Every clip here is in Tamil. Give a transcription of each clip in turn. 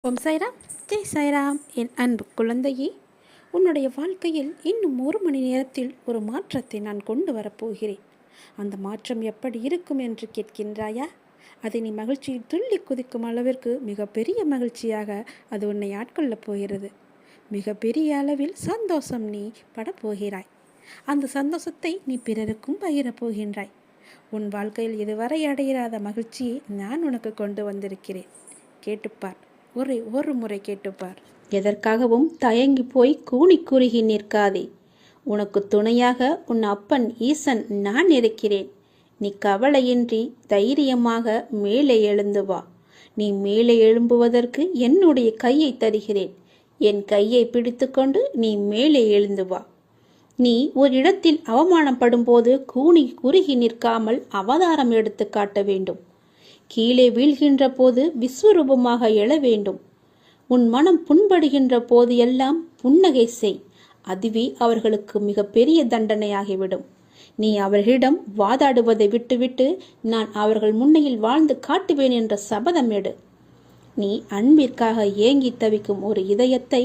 ஓம் சாய்ராம், ஜெய் சாய்ராம். என் அன்பு குழந்தையே, உன்னுடைய வாழ்க்கையில் இன்னும் 1 மணி நேரத்தில் ஒரு மாற்றத்தை நான் கொண்டு வரப்போகிறேன். அந்த மாற்றம் எப்படி இருக்கும் என்று கேட்கின்றாயா? அதை நீ மகிழ்ச்சியில் துள்ளி குதிக்கும் அளவிற்கு மிகப்பெரிய மகிழ்ச்சியாக அது உன்னை ஆட்கொள்ளப் போகிறது. மிகப்பெரிய அளவில் சந்தோஷம் நீ படப்போகிறாய். அந்த சந்தோஷத்தை நீ பிறருக்கும் பகிரப் போகின்றாய். உன் வாழ்க்கையில் இதுவரை அடையாத மகிழ்ச்சியை நான் உனக்கு கொண்டு வந்திருக்கிறேன். கேட்டுப்பார், ஒரு முறை கேட்டுப்பார். எதற்காகவும் தயங்கி போய் கூனி குறுகி நிற்காதே. உனக்கு துணையாக உன் அப்பன் ஈசன் நான் இருக்கிறேன். நீ கவலையின்றி தைரியமாக மேலே எழுந்து வா. நீ மேலே எழும்புவதற்கு என்னுடைய கையை தருகிறேன். என் கையை பிடித்துக்கொண்டு நீ மேலே எழுந்து வா. நீ ஒரு இடத்தில் அவமானப்படும் போது கூனி குறுகி நிற்காமல் அவதாரம் எடுத்து காட்ட வேண்டும். கீழே வீழ்கின்ற போது விஸ்வரூபமாக எழ வேண்டும். உன் மனம் புண்படுகின்ற போது எல்லாம் புன்னகை செய். அதுவே அவர்களுக்கு மிக பெரிய தண்டனையாகிவிடும். நீ அவர்களிடம் வாதாடுவதை விட்டுவிட்டு நான் அவர்கள் முன்னையில் வாழ்ந்து காட்டுவேன் என்ற சபதம் எடு. நீ அன்பிற்காக ஏங்கி தவிக்கும் ஒரு இதயத்தை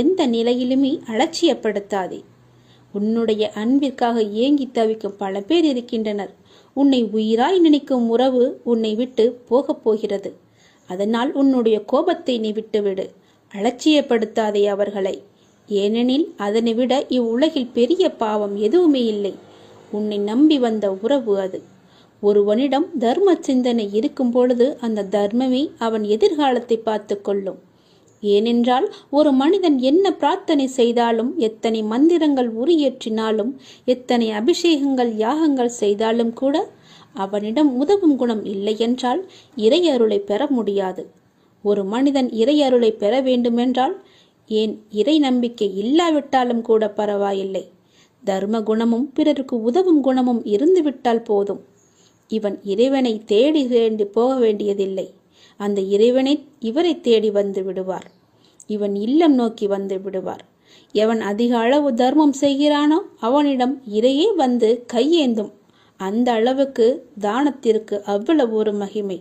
எந்த நிலையிலுமே அலட்சியப்படுத்தாதே. உன்னுடைய அன்பிற்காக ஏங்கி தவிக்கும் பல பேர் இருக்கின்றனர். உன்னை உயிராய் நினைக்கும் உறவு உன்னை விட்டு போகப் போகிறது. அதனால் உன்னுடைய கோபத்தை நீ விட்டுவிடு. அலட்சியப்படுத்தாதே அவர்களை. ஏனெனில் அதனை விட இவ்வுலகில் பெரிய பாவம் எதுவுமே இல்லை. உன்னை நம்பி வந்த உறவு அது. ஒருவனிடம் தர்ம சிந்தனை இருக்கும் பொழுது அந்த தர்மமே அவன் எதிர்காலத்தை பார்த்து கொள்ளும். ஏனென்றால் ஒரு மனிதன் என்ன பிரார்த்தனை செய்தாலும், எத்தனை மந்திரங்கள் உரியேற்றினாலும், எத்தனை அபிஷேகங்கள் யாகங்கள் செய்தாலும் கூட அவனிடம் உதவும் குணம் இல்லை என்றால் இறையருளை பெற முடியாது. ஒரு மனிதன் இறையருளை பெற வேண்டுமென்றால், ஏன் இறை நம்பிக்கை இல்லாவிட்டாலும் கூட பரவாயில்லை, தர்ம குணமும் பிறருக்கு உதவும் குணமும் இருந்துவிட்டால் போதும். இவன் இறைவனை தேடி போக வேண்டியதில்லை. அந்த இறைவனை இவரை தேடி வந்து விடுவார். இவன் இல்லம் நோக்கி வந்து விடுவார். எவன் அதிக அளவு தர்மம் செய்கிறானோ அவனிடம் இறையே வந்து கையேந்தும். அந்த அளவுக்கு தானத்திற்கு அவ்வளவு ஒரு மகிமை.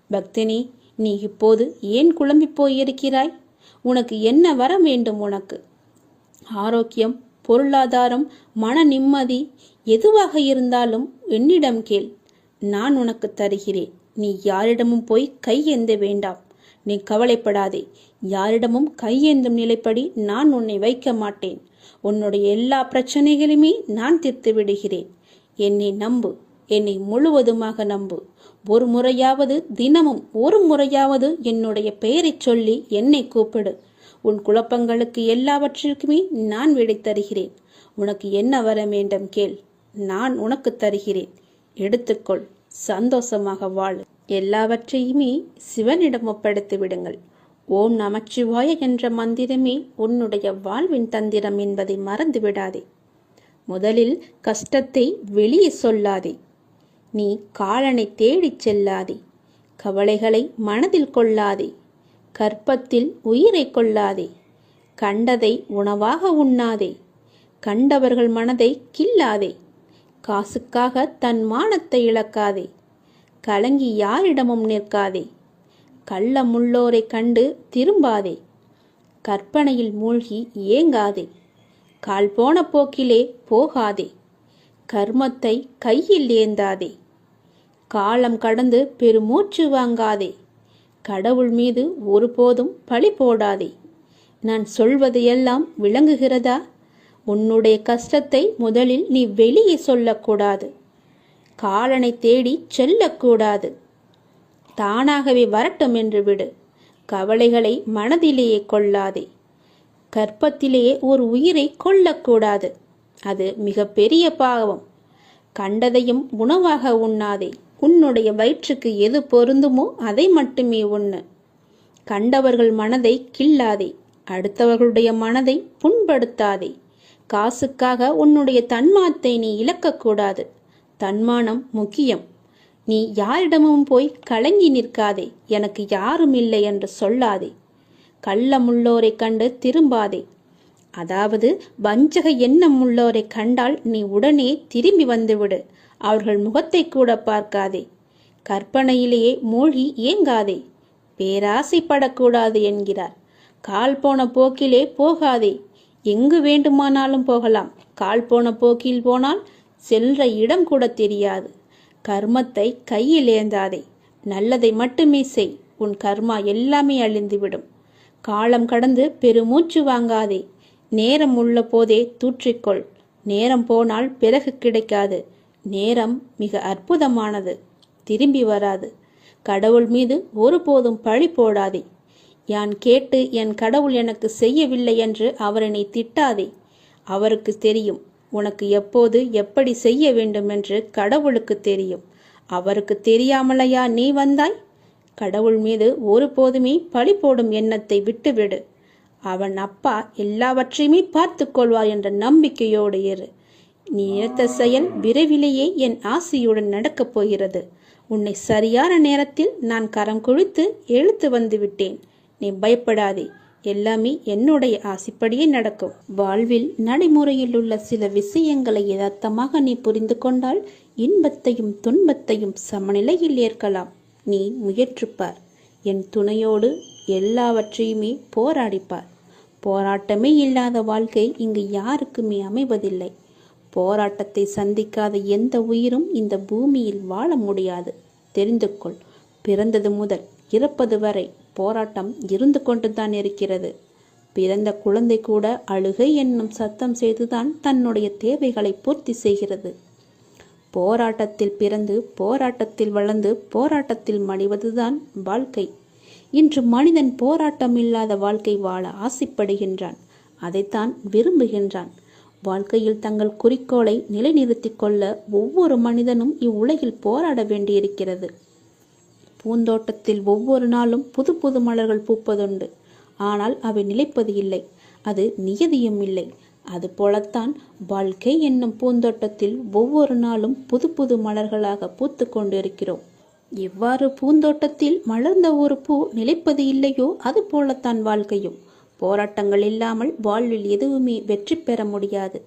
பக்தினி, நீ இப்போது ஏன் குழம்பி போயிருக்கிறாய்? உனக்கு என்ன வர வேண்டும்? உனக்கு ஆரோக்கியம், பொருளாதாரம், மன நிம்மதி எதுவாக இருந்தாலும் என்னிடம் கேள். நான் உனக்கு தருகிறேன். நீ யாரிடமும் போய் கையேந்த வேண்டாம். நீ கவலைப்படாதே. யாரிடமும் கையேந்தும் நிலைப்படி நான் உன்னை வைக்க மாட்டேன். உன்னுடைய எல்லா பிரச்சனைகளுமே நான் தீர்த்து விடுகிறேன். என்னை நம்பு. என்னை முழுவதுமாக நம்பு. ஒரு முறையாவது, தினமும் ஒரு முறையாவது என்னுடைய பெயரை சொல்லி என்னை கூப்பிடு. உன் குழப்பங்களுக்கு எல்லாவற்றிற்குமே நான் விடை தருகிறேன். உனக்கு என்ன வர வேண்டும் கேள். நான் உனக்கு தருகிறேன். எடுத்துக்கொள். சந்தோஷமாக வாழு. எல்லாவற்றையுமே சிவனிடம் ஒப்படைத்து விடுங்கள். ஓம் நமச்சிவாய என்ற மந்திரமே உன்னுடைய வாழ்வின் தந்திரம் என்பதை மறந்து விடாதே. முதலில் கஷ்டத்தை வெளியே சொல்லாதே. நீ காலனை தேடிச் செல்லாதே. கவலைகளை மனதில் கொள்ளாதே. கற்பத்தில் உயிரை கொள்ளாதே. கண்டதை உணவாக உண்ணாதே. கண்டவர்கள் மனதை கில்லாதே. காசுக்காக தன் மானத்தை இழக்காதே. கலங்கி யாரிடமும் நிற்காதே. கள்ளமுள்ளோரை கண்டு திரும்பாதே. கற்பனையில் மூழ்கி ஏங்காதே. கால் போன போக்கிலே போகாதே. கர்மத்தை கையில் ஏந்தாதே. காலம் கடந்து பெருமூச்சு வாங்காதே. கடவுள் மீது ஒருபோதும் பழி போடாதே. நான் சொல்வது எல்லாம் விளங்குகிறதா? உன்னுடைய கஷ்டத்தை முதலில் நீ வெளியே சொல்லக்கூடாது. காலனை தேடி செல்லக்கூடாது. தானாகவே வரட்டும் என்று விடு. கவலைகளை மனதிலேயே கொள்ளாதே. கற்பத்திலேயே ஒரு உயிரை கொல்லக்கூடாது. அது மிக பெரிய பாவம். கண்டதையும் உணவாக உண்ணாதே. உன்னுடைய வயிற்றுக்கு எது பொருந்துமோ அதை மட்டுமே உண்ணு. கண்டவர்கள் மனதை கில்லாதே. அடுத்தவர்களுடைய மனதை புண்படுத்தாதே. காசுக்காக உன்னுடைய தன்மானத்தை நீ இழக்கக்கூடாது. தன்மானம் முக்கியம். நீ யாரிடமும் போய் கலங்கி நிற்காதே. எனக்கு யாரும் இல்லை என்று சொல்லாதே. கள்ளமுள்ளோரை கண்டு திரும்பாதே. அதாவது வஞ்சக எண்ணம் உள்ளோரை கண்டால் நீ உடனே திரும்பி வந்துவிடு. அவர்கள் முகத்தை கூட பார்க்காதே. கற்பனையிலேயே மூழ்கி ஏங்காதே. பேராசைப்படக்கூடாது என்கிறார். கால் போன போக்கிலே போகாதே. எங்கு வேண்டுமானாலும் போகலாம். கால் போன போக்கில் போனால் செல்ற இடம் கூட தெரியாது. கர்மத்தை கையில் ஏந்தாதே. நல்லதை மட்டுமே செய். உன் கர்மா எல்லாமே அழிந்துவிடும். காலம் கடந்து பெருமூச்சு வாங்காதே. நேரம் உள்ள போதே தூற்றிக்கொள். நேரம் போனால் பிறகு கிடைக்காது. நேரம் மிக அற்புதமானது, திரும்பி வராது. கடவுள் மீது ஒருபோதும் பழி போடாதே. யான் கேட்டு என் கடவுள் எனக்கு செய்யவில்லை என்று அவரை நீ திட்டாதே. அவருக்கு தெரியும் உனக்கு எப்போது எப்படி செய்ய வேண்டும் என்று. கடவுளுக்கு தெரியும். அவருக்கு தெரியாமலையா நீ வந்தாய்? கடவுள் மீது ஒருபோதுமே பழி போடும் எண்ணத்தை விட்டுவிடு. அவன் அப்பா எல்லாவற்றையுமே பார்த்து கொள்வார் என்ற நம்பிக்கையோடு இரு. நீ நினைத்த செயல் விரைவிலேயே என் ஆசையுடன் நடக்கப் போகிறது. உன்னை சரியான நேரத்தில் நான் கரம் குழித்து இழுத்து வந்து விட்டேன். நீ பயப்படாதே. எல்லாமே என்னுடைய ஆசைப்படியே நடக்கும். வாழ்வில் நடைமுறையில் உள்ள சில விஷயங்களை யதார்த்தமாக நீ புரிந்து கொண்டால் இன்பத்தையும் துன்பத்தையும் சமநிலையில் ஏற்கலாம். நீ முயற்றுப்பார். என் துணையோடு எல்லாவற்றையுமே போராடிப்பார். போராட்டமே இல்லாத வாழ்க்கை இங்கு யாருக்குமே அமைவதில்லை. போராட்டத்தை சந்திக்காத எந்த உயிரும் இந்த பூமியில் வாழ முடியாது. தெரிந்து கொள். பிறந்தது முதல் இறப்பது வரை போராட்டம் இருந்து கொண்டுதான் இருக்கிறது. பிறந்த குழந்தை கூட அழுகை என்னும் சத்தம் செய்துதான் தன்னுடைய தேவைகளை பூர்த்தி செய்கிறது. போராட்டத்தில் பிறந்து போராட்டத்தில் வளர்ந்து போராட்டத்தில் மடிவதுதான் வாழ்க்கை. இன்று மனிதன் போராட்டம் இல்லாத வாழ்க்கை வாழ ஆசைப்படுகின்றான். அதைத்தான் விரும்புகின்றான். வாழ்க்கையில் தங்கள் குறிக்கோளை நிலைநிறுத்திக் கொள்ள ஒவ்வொரு மனிதனும் இவ்வுலகில் போராட வேண்டியிருக்கிறது. பூந்தோட்டத்தில் ஒவ்வொரு நாளும் புது புது மலர்கள் பூப்பதுண்டு. ஆனால் அவை நிலைப்பது இல்லை. அது நியதியும் இல்லை. அதுபோலத்தான் வாழ்க்கை என்னும் பூந்தோட்டத்தில் ஒவ்வொரு நாளும் புது புது மலர்களாக பூத்து கொண்டிருக்கிறோம். எவ்வாறு பூந்தோட்டத்தில் மலர்ந்த ஒரு பூ நிலைப்பது இல்லையோ அது போலத்தான் வாழ்க்கையும். போராட்டங்கள் இல்லாமல் வாழ்வில் எதுவுமே வெற்றி பெற முடியாது.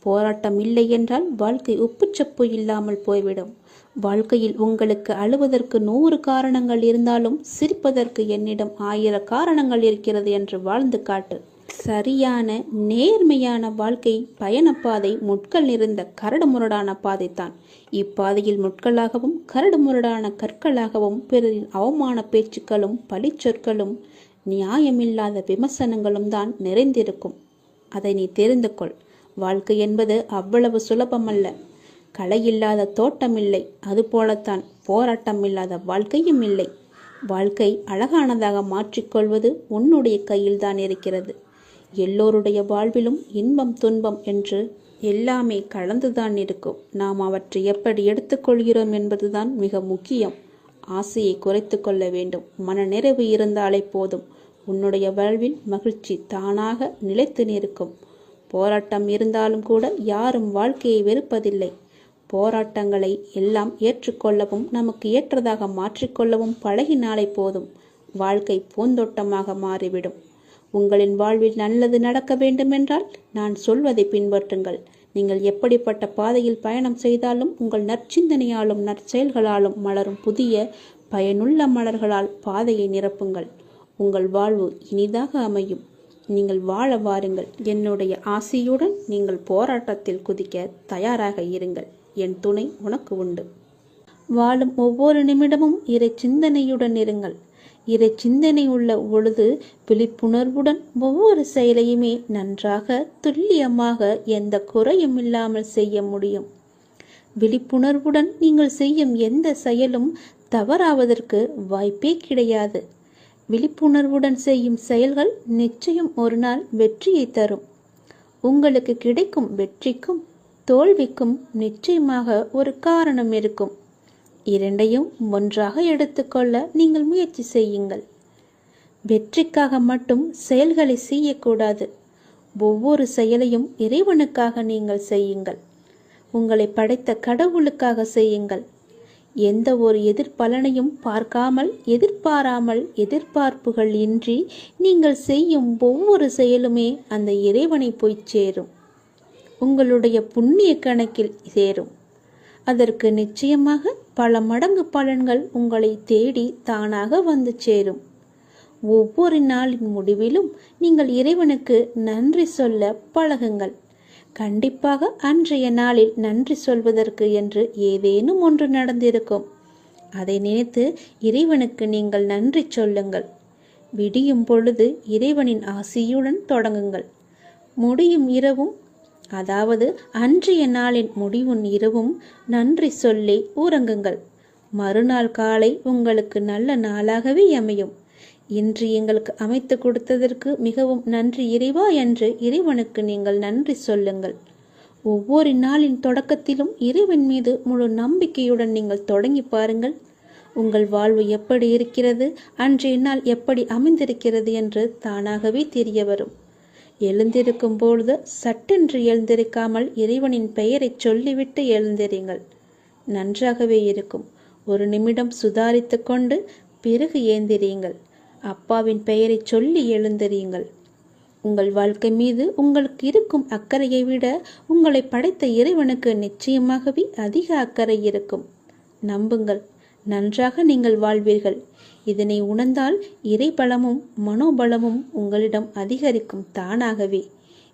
போராட்டம் இல்லை என்றால் வாழ்க்கை உப்புச்சப்பு இல்லாமல் போய்விடும். வாழ்க்கையில் உங்களுக்கு அழுவதற்கு 100 காரணங்கள் இருந்தாலும் சிரிப்பதற்கு என்னிடம் 1000 காரணங்கள் இருக்கிறது என்று வாழ்ந்து காட்டு. சரியான நேர்மையான வாழ்க்கை பயணப்பாதை முட்கள் நிறைந்த கரடுமுரடான பாதைத்தான். இப்பாதையில் முட்களாகவும் கரடுமுரடான கற்களாகவும் பிறரின் அவமான பேச்சுக்களும் பழிச்சொற்களும் நியாயமில்லாத விமர்சனங்களும் தான் நிறைந்திருக்கும். அதை நீ தெரிந்து கொள். வாழ்க்கை என்பது அவ்வளவு சுலபமல்ல. களை இல்லாத தோட்டமில்லை. அதுபோலத்தான் போராட்டம் இல்லாத வாழ்க்கையும் இல்லை. வாழ்க்கை அழகானதாக மாற்றிக்கொள்வது உன்னுடைய கையில்தான் இருக்கிறது. எல்லோருடைய வாழ்விலும் இன்பம் துன்பம் என்று எல்லாமே கலந்துதான் இருக்கும். நாம் அவற்றை எப்படி எடுத்துக்கொள்கிறோம் என்பதுதான் மிக முக்கியம். ஆசையை குறைத்து கொள்ள வேண்டும். மனநிறைவு இருந்தாலே போதும். உன்னுடைய வாழ்வில் மகிழ்ச்சி தானாக நிலைத்து நிற்கும். போராட்டம் இருந்தாலும் கூட யாரும் வாழ்க்கையை வெறுப்பதில்லை. போராட்டங்களை எல்லாம் ஏற்றுக்கொள்ளவும் நமக்கு ஏற்றதாக மாற்றிக்கொள்ளவும் பழகினாலே போதும். வாழ்க்கை பூந்தோட்டமாக மாறிவிடும். உங்களின் வாழ்வில் நல்லது நடக்க வேண்டுமென்றால் நான் சொல்வதை பின்பற்றுங்கள். நீங்கள் எப்படிப்பட்ட பாதையில் பயணம் செய்தாலும் உங்கள் நற்சிந்தனையாலும் நற்செயல்களாலும் மலரும் புதிய பயனுள்ள மலர்களால் பாதையை நிரப்புங்கள். உங்கள் வாழ்வு இனிதாக அமையும். நீங்கள் வாழ வாருங்கள். என்னுடைய ஆசையுடன் நீங்கள் போராட்டத்தில் குதிக்க தயாராக இருங்கள். என் துணை உனக்கு உண்டு. வாழும் ஒவ்வொரு நிமிடமும் இறை சிந்தனையுடன் இருங்கள். இறை சிந்தனை உள்ள பொழுது விழிப்புணர்வுடன் ஒவ்வொரு செயலையுமே நன்றாக துல்லியமாக எந்த குறையும் இல்லாமல் செய்ய முடியும். விழிப்புணர்வுடன் நீங்கள் செய்யும் எந்த செயலும் தவறாவதற்கு வாய்ப்பே கிடையாது. விழிப்புணர்வுடன் செய்யும் செயல்கள் நிச்சயம் ஒரு நாள் வெற்றியை தரும். உங்களுக்கு கிடைக்கும் வெற்றிக்கும் தோல்விக்கும் நிச்சயமாக ஒரு காரணம் இருக்கும். இரண்டையும் ஒன்றாக எடுத்துக்கொள்ள நீங்கள் முயற்சி செய்யுங்கள். வெற்றிக்காக மட்டும் செயல்களை செய்யக்கூடாது. ஒவ்வொரு செயலையும் இறைவனுக்காக நீங்கள் செய்யுங்கள். உங்களை படைத்த கடவுளுக்காக செய்யுங்கள். எந்த ஒரு எதிர்பலனையும் பார்க்காமல் எதிர்பாராமல் எதிர்பார்ப்புகள் இன்றி நீங்கள் செய்யும் ஒவ்வொரு செயலுமே அந்த இறைவனை போய் சேரும். உங்களுடைய புண்ணிய கணக்கில் சேரும். அதற்கு நிச்சயமாக பல மடங்கு பலன்கள் உங்களை தேடி தானாக வந்து சேரும். ஒவ்வொரு நாளின் முடிவிலும் நீங்கள் இறைவனுக்கு நன்றி சொல்ல பழகுங்கள். கண்டிப்பாக அன்றைய நாளில் நன்றி சொல்வதற்கு என்று ஏதேனும் ஒன்று நடந்திருக்கும். அதை நினைத்து இறைவனுக்கு நீங்கள் நன்றி சொல்லுங்கள். விடியும் பொழுது இறைவனின் ஆசியுடன் தொடங்குங்கள். முடியும் இரவும், அதாவது அன்றைய நாளின் முடிவும் இரவும் நன்றி சொல்லி உறங்குங்கள். மறுநாள் காலை உங்களுக்கு நல்ல நாளாகவே அமையும். இன்று எங்களுக்கு அமைத்து கொடுத்ததற்கு மிகவும் நன்றி இறைவா என்று இறைவனுக்கு நீங்கள் நன்றி சொல்லுங்கள். ஒவ்வொரு நாளின் தொடக்கத்திலும் இறைவன் மீது முழு நம்பிக்கையுடன் நீங்கள் தொடங்கி பாருங்கள். உங்கள் வாழ்வு எப்படி இருக்கிறது, அன்றைய நாள் எப்படி அமைந்திருக்கிறது என்று தானாகவே தெரிய வரும். எழுந்திருக்கும் பொழுது சட்டென்று எழுந்திருக்காமல் இறைவனின் பெயரை சொல்லிவிட்டு எழுந்திருங்கள். நன்றாகவே இருக்கும். ஒரு நிமிடம் சுதாரித்து கொண்டு பிறகு ஏந்திரியுங்கள். அப்பாவின் பெயரை சொல்லி எழுந்திரியுங்கள். உங்கள் வாழ்க்கை மீது உங்களுக்கு இருக்கும் அக்கறையை விட உங்களை படைத்த இறைவனுக்கு நிச்சயமாகவே அதிக அக்கறை இருக்கும். நம்புங்கள், நன்றாக நீங்கள் வாழ்வீர்கள். இதனை உணர்ந்தால் இறைபலமும் மனோபலமும் உங்களிடம் அதிகரிக்கும் தானாகவே.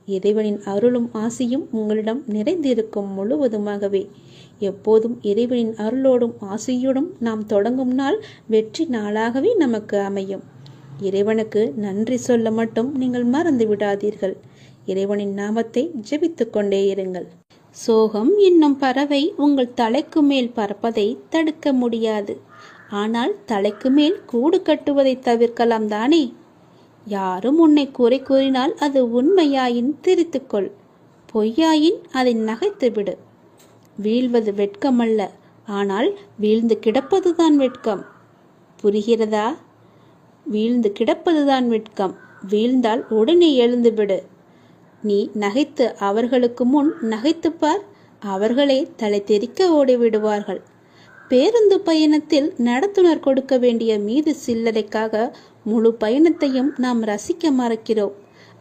இறைவனின் அருளும் ஆசியும் உங்களிடம் நிறைந்திருக்கும் முழுவதுமாகவே. எப்போதும் இறைவனின் அருளோடும் ஆசியோடும் நாம் தொடங்கும் நாள் வெற்றி நாளாகவே நமக்கு அமையும். இறைவனுக்கு நன்றி சொல்ல மட்டும் நீங்கள் மறந்து விடாதீர்கள். இறைவனின் நாமத்தை ஜெபித்து கொண்டே இருங்கள். சோகம் என்னும் பறவை உங்கள் தலைக்கு மேல் பறப்பதை தடுக்க முடியாது. ஆனால் தலைக்கு மேல் கூடு கட்டுவதை தவிர்க்கலாம் தானே? யாரும் உன்னை குறை கூறினால் அது உண்மையாயின் திரித்துக்கொள், பொய்யாயின் அதை நகைத்து விடு. வீழ்வது வெட்கமல்ல, ஆனால் வீழ்ந்து கிடப்பதுதான் வெட்கம். புரிகிறதா? வீழ்ந்து கிடப்பதுதான் வெட்கம். வீழ்ந்தால் உடனே எழுந்துவிடு. நீ நகைத்து அவர்களுக்கு முன் நகைத்துப்பார், அவர்களே தலை தெறிக்க ஓடிவிடுவார்கள். பேருந்து பயணத்தில் நடத்துனர் கொடுக்க வேண்டிய மீது சில்லறைக்காக முழு பயணத்தையும் நாம் ரசிக்க மறக்கிறோம்.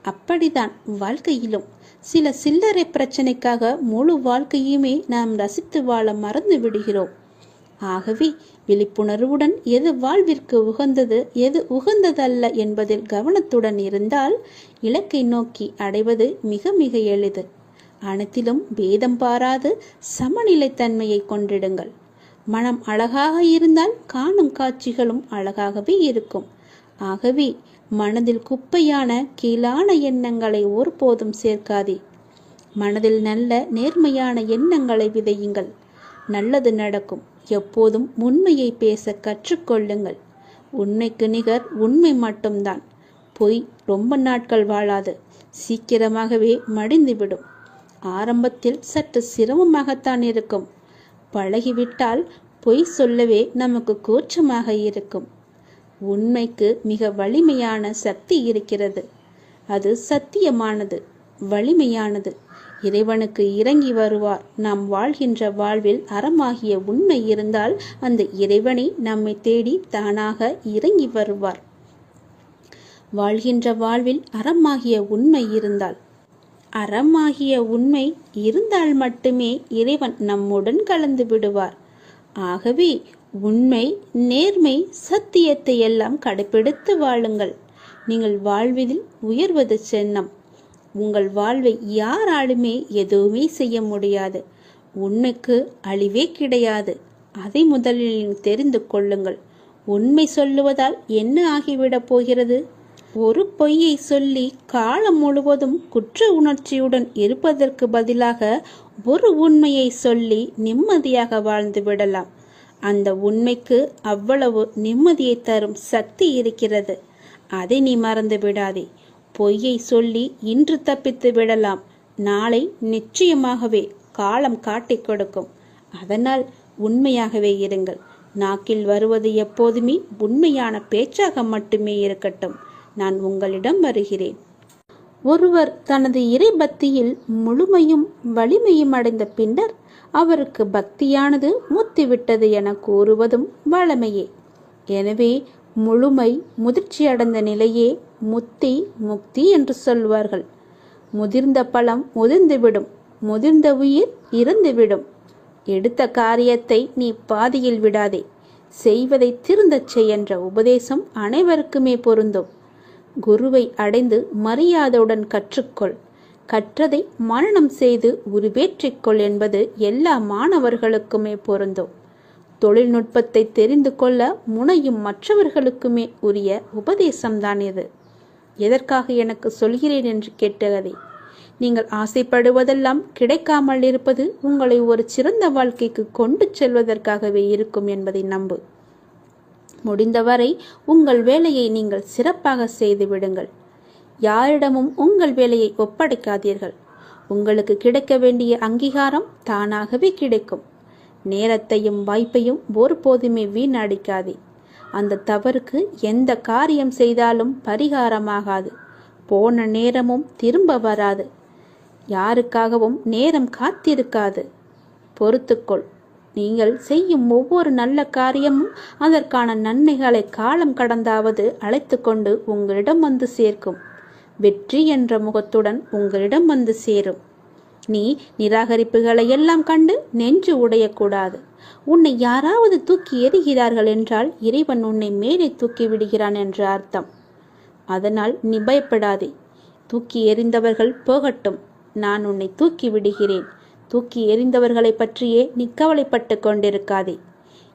அப்படிதான் வாழ்க்கையிலும் சில சில்லறை பிரச்சனைக்காக முழு வாழ்க்கையுமே நாம் ரசித்து வாழ மறந்து விடுகிறோம். ஆகவே விழிப்புணர்வுடன் எது வாழ்விற்கு உகந்தது, எது உகந்ததல்ல என்பதில் கவனத்துடன் இருந்தால் இலக்கை நோக்கி அடைவது மிக மிக எளிது. அனைத்திலும் பேதம் பாராது சமநிலைத்தன்மையை கொண்டிடுங்கள். மனம் அழகாக இருந்தால் காணும் காட்சிகளும் அழகாகவே இருக்கும். ஆகவே மனதில் குப்பையான கீழான எண்ணங்களை ஒருபோதும் சேர்க்காதே. மனதில் நல்ல நேர்மையான எண்ணங்களை விதையுங்கள். நல்லது நடக்கும். எப்போதும் உண்மையை பேச கற்றுக்கொள்ளுங்கள். உண்மைக்கு நிகர் உண்மை மட்டும்தான். பொய் ரொம்ப நாட்கள் வாழாது, சீக்கிரமாகவே மடிந்துவிடும். ஆரம்பத்தில் சற்று சிரமமாகத்தான் இருக்கும். பழகிவிட்டால் பொய் சொல்லவே நமக்கு கூச்சமாக இருக்கும். உண்மைக்கு மிக வலிமையான சக்தி இருக்கிறது. அது சத்தியமானது, வலிமையானது. இறைவனுக்கு இறங்கி வருவார். நாம் வாழ்கின்ற வாழ்வில் அறமாகிய உண்மை இருந்தால் அந்த இறைவனை நம்மை தேடி தானாக இறங்கி வருவார். வாழ்கின்ற வாழ்வில் அறமாகிய உண்மை இருந்தால், அறமாகிய உண்மை இருந்தால் மட்டுமே இறைவன் நம்முடன் கலந்து விடுவார். ஆகவே உண்மை, நேர்மை, சத்தியத்தை எல்லாம் கடைபிடித்து வாழுங்கள். நீங்கள் வாழ்வதில் உயர்வது சென்னம். உங்கள் வாழ்வை யாராலுமே எதுவுமே செய்ய முடியாது. உண்மைக்கு அழிவே கிடையாது. அதை முதலில் தெரிந்து கொள்ளுங்கள். உண்மை சொல்லுவதால் என்ன ஆகிவிடப் போகிறது? ஒரு பொய்யை சொல்லி காலம் முழுவதும் குற்ற உணர்ச்சியுடன் இருப்பதற்கு பதிலாக ஒரு உண்மையை சொல்லி நிம்மதியாக வாழ்ந்து விடலாம். அந்த உண்மைக்கு அவ்வளவு நிம்மதியை தரும் சக்தி இருக்கிறது. அதை நீ மறந்து விடாதே. பொய்யை சொல்லி இன்று தப்பித்து விடலாம். நாளை நிச்சயமாகவே காலம் காட்டிக் கொடுக்கும். அதனால் உண்மையாகவே இருங்கள். நாக்கில் வருவது எப்போதுமே உண்மையான பேச்சாக மட்டுமே இருக்கட்டும். நான் உங்களிடம் வருகிறேன். ஒருவர் தனது இறை பக்தியில் முழுமையும் வலிமையும் அடைந்த பின்னர் அவருக்கு பக்தியானது முத்திவிட்டது என கூறுவதும் வழமையே. எனவே முழுமை முதிர்ச்சி அடைந்த நிலையே முத்தி, முக்தி என்று சொல்வார்கள். முதிர்ந்த பழம் முதிர்ந்துவிடும், முதிர்ந்த உயிர் இறந்துவிடும். எடுத்த காரியத்தை நீ பாதியில் விடாதே. செய்வதை திருந்தச் செய் என்ற உபதேசம் அனைவருக்குமே பொருந்தும். குருவை அடைந்து மரியாதையுடன் கற்றுக்கொள், கற்றதை மனனம் செய்து உருவேற்றிக்கொள் என்பது எல்லா மாணவர்களுக்குமே பொருந்தும். தொழில்நுட்பத்தை தெரிந்து கொள்ள முனையும் மற்றவர்களுக்குமே உரிய உபதேசம்தான் இது. எதற்காக எனக்கு சொல்கிறேன் என்று கேட்டதை, நீங்கள் ஆசைப்படுவதெல்லாம் கிடைக்காமல் இருப்பது உங்களை ஒரு சிறந்த வாழ்க்கைக்கு கொண்டு செல்வதற்காகவே இருக்கும் என்பதை நம்பு. முடிந்தவரை உங்கள் வேலையை நீங்கள் சிறப்பாக செய்து விடுங்கள். யாரிடமும் உங்கள் வேலையை ஒப்படைக்காதீர்கள். உங்களுக்கு கிடைக்க வேண்டிய அங்கீகாரம் தானாகவே கிடைக்கும். நேரத்தையும் வாய்ப்பையும் ஒருபோதுமே வீணடிக்காதே. அந்த தவறுக்கு எந்த காரியம் செய்தாலும் பரிகாரமாகாது. போன நேரமும் திரும்ப வராது. யாருக்காகவும் நேரம் காத்திருக்காது. பொறுத்துக்கொள். நீங்கள் செய்யும் ஒவ்வொரு நல்ல காரியமும் அதற்கான நன்மைகளை காலம் கடந்தாவது அழைத்து கொண்டு உங்களிடம் வந்து சேர்க்கும். வெற்றி என்ற முகத்துடன் உங்களிடம் வந்து சேரும். நீ நிராகரிப்புகளை எல்லாம் கண்டு நெஞ்சு உடையக்கூடாது. உன்னை யாராவது தூக்கி எறிகிறார்கள் என்றால் இறைவன் உன்னை மேலே தூக்கி விடுகிறான் என்று அர்த்தம். அதனால் நீ பயப்படாதே. தூக்கி எறிந்தவர்கள் போகட்டும், நான் உன்னை தூக்கி விடுகிறேன். தூக்கி எறிந்தவர்களை பற்றியே நீ கவலைப்பட்டு கொண்டிருக்காதே.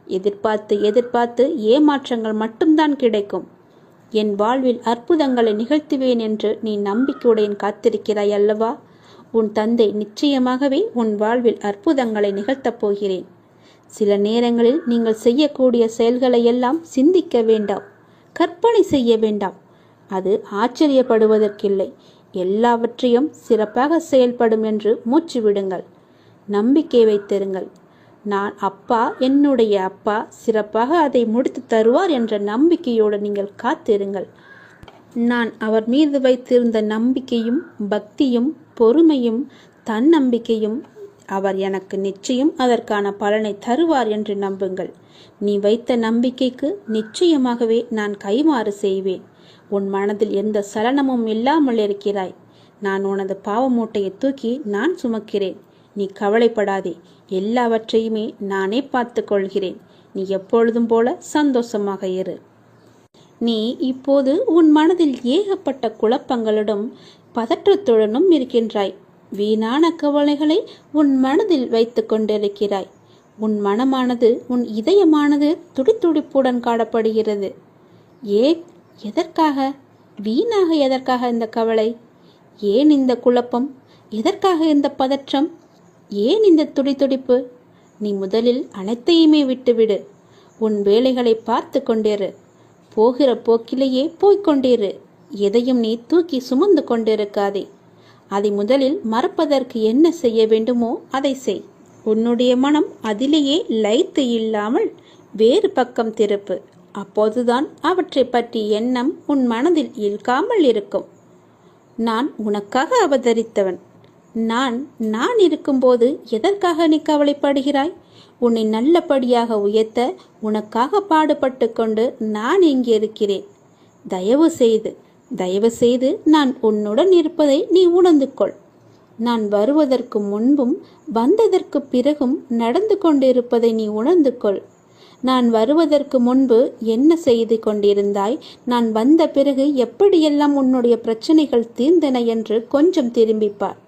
எதிர்பார்த்து ஏமாற்றங்கள் மட்டும்தான் கிடைக்கும். என் வாழ்வில் அற்புதங்களை நிகழ்த்துவேன் என்று நீ நம்பிக்கையுடன் காத்திருக்கிறாய் அல்லவா? உன் தந்தை நிச்சயமாகவே உன் வாழ்வில் அற்புதங்களை நிகழ்த்தப் போகிறேன். சில நேரங்களில் நீங்கள் செய்யக்கூடிய செயல்களை எல்லாம் சிந்திக்க வேண்டாம், கற்பனை செய்ய வேண்டாம். அது ஆச்சரியப்படுவதற்கில்லை. எல்லாவற்றையும் சிறப்பாக செயல்படும் என்று மூச்சு விடுங்கள். நம்பிக்கை வைத்திருங்கள். நான் அப்பா, என்னுடைய அப்பா சிறப்பாக அதை முடித்து தருவார் என்ற நம்பிக்கையோடு நீங்கள் காத்திருங்கள். நான் அவர் மீது வைத்திருந்த நம்பிக்கையும் பக்தியும் பொறுமையும் தன்னம்பிக்கையும் அவர் எனக்கு நிச்சயம் அதற்கான பலனை தருவார் என்று நம்புங்கள். நீ வைத்த நம்பிக்கைக்கு நிச்சயமாகவே நான் கைமாறு செய்வேன். உன் மனதில் எந்த சலனமும் இல்லாமல் இருக்கிறாய். நான் உனது பாவ மூட்டையை தூக்கி நான் சுமக்கிறேன். நீ கவலைப்படாதே. எல்லாவற்றையுமே நானே பார்த்து கொள்கிறேன். நீ எப்பொழுதும் போல சந்தோஷமாக இரு. நீ இப்போது உன் மனதில் ஏகப்பட்ட குழப்பங்களுடன் பதற்றத்துடனும் இருக்கின்றாய். வீணான கவலைகளை உன் மனதில் வைத்து கொண்டிருக்கிறாய். உன் மனமானது, உன் இதயமானது துடித்துடிப்புடன் காணப்படுகிறது. ஏன்? எதற்காக? வீணாக எதற்காக இந்த கவலை? ஏன் இந்த குழப்பம்? எதற்காக இந்த பதற்றம்? ஏன் இந்த துடித்துடிப்பு? நீ முதலில் அனைத்தையுமே விட்டுவிடு. உன் வேலைகளை பார்த்து கொண்டிரு. போகிற போக்கிலேயே போய்கொண்டிரு. எதையும் நீ தூக்கி சுமந்து கொண்டிருக்காதே. அதை முதலில் மறப்பதற்கு என்ன செய்ய வேண்டுமோ அதை செய். உன்னுடைய மனம் அதிலேயே லயித்து இல்லாமல் வேறு பக்கம் திருப்பு. அப்போதுதான் அவற்றை பற்றி எண்ணம் உன் மனதில் இழுக்காமல் இருக்கும். நான் உனக்காக அவதரித்தவன். நான் இருக்கும்போது எதற்காக நீ கவலைப்படுகிறாய்? உன்னை நல்லபடியாக உயர்த்த உனக்காக பாடுபட்டு கொண்டு நான் இங்கே இருக்கிறேன். தயவு செய்து நான் உன்னுடன் இருப்பதை நீ உணர்ந்து கொள். நான் வருவதற்கு முன்பும் வந்ததற்கு பிறகும் நடந்து கொண்டிருப்பதை நீ உணர்ந்து கொள். நான் வருவதற்கு முன்பு என்ன செய்து கொண்டிருந்தாய், நான் வந்த பிறகு எப்படியெல்லாம் உன்னுடைய பிரச்சனைகள் தீர்ந்தன என்று கொஞ்சம் திரும்பிப்பார்.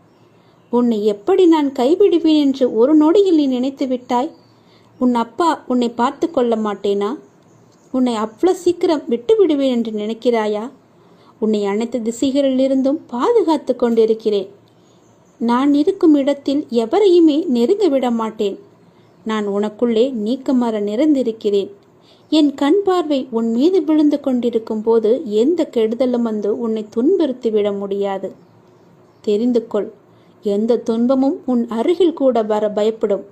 உன்னை எப்படி நான் கைவிடுவேன் என்று ஒரு நொடியில் நீ நினைத்து விட்டாய்? உன் அப்பா உன்னை பார்த்து கொள்ள மாட்டேனா? உன்னை அவ்வளவு சீக்கிரம் விட்டு விடுவேன் என்று நினைக்கிறாயா? உன்னை அனைத்து திசைகளிலிருந்தும் பாதுகாத்து கொண்டிருக்கிறேன். நான் இருக்கும் இடத்தில் எவரையுமே நெருங்க விட மாட்டேன். நான் உனக்குள்ளே நீக்கமர நிறைந்திருக்கிறேன். என் கண் பார்வை உன் மீது விழுந்து கொண்டிருக்கும் போது எந்த கெடுதலும் வந்து உன்னை துன்புறுத்திவிட முடியாது. தெரிந்து கொள். எந்த துன்பமும் உன் அருகில் கூட வர பயப்படும்.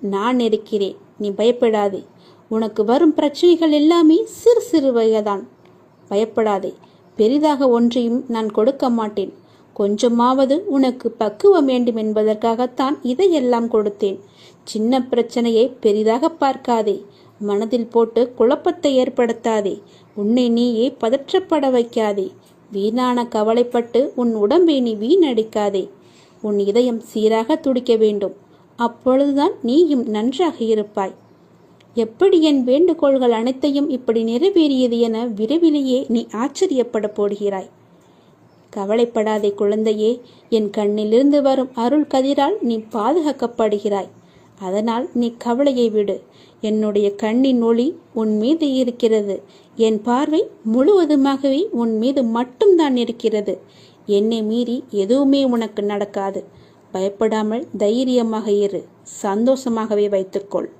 நான் இருக்கிறேன். நீ பயப்படாதே. உனக்கு வரும் பிரச்சனைகள் எல்லாமே சிறு சிறு வகைதான். பயப்படாதே. பெரிதாக ஒன்றையும் நான் கொடுக்க மாட்டேன். கொஞ்சமாவது உனக்கு பக்குவம் வேண்டும் என்பதற்காகத்தான் இதையெல்லாம் கொடுத்தேன். சின்ன பிரச்சனையை பெரிதாக பார்க்காதே. மனதில் போட்டு குழப்பத்தை ஏற்படுத்தாதே. உன்னை நீயே பதற்றப்பட வைக்காதே. வீணான கவலைப்பட்டு உன் உடம்பை நீ வீணடிக்காதே. உன் இதயம் சீராக துடிக்க வேண்டும். அப்பொழுதுதான் நீயும் நன்றாக இருப்பாய். எப்படி என் வேண்டுகோள்கள் அனைத்தையும் இப்படி நிறைவேறியது என விரைவிலேயே நீ ஆச்சரியப்பட போடுகிறாய். கவலைப்படாதே குழந்தையே, என் கண்ணிலிருந்து வரும் அருள் கதிரால் நீ பாதுகாக்கப்படுகிறாய். அதனால் நீ கவலையை விடு. என்னுடைய கண்ணின் ஒளி உன் மீது இருக்கிறது. என் பார்வை முழுவதுமாகவே உன் மீது மட்டும்தான் இருக்கிறது. என்னை மீறி எதுவுமே உனக்கு நடக்காது. பயப்படாமல் தைரியமாக இரு. சந்தோஷமாகவே வைத்துக்கொள்.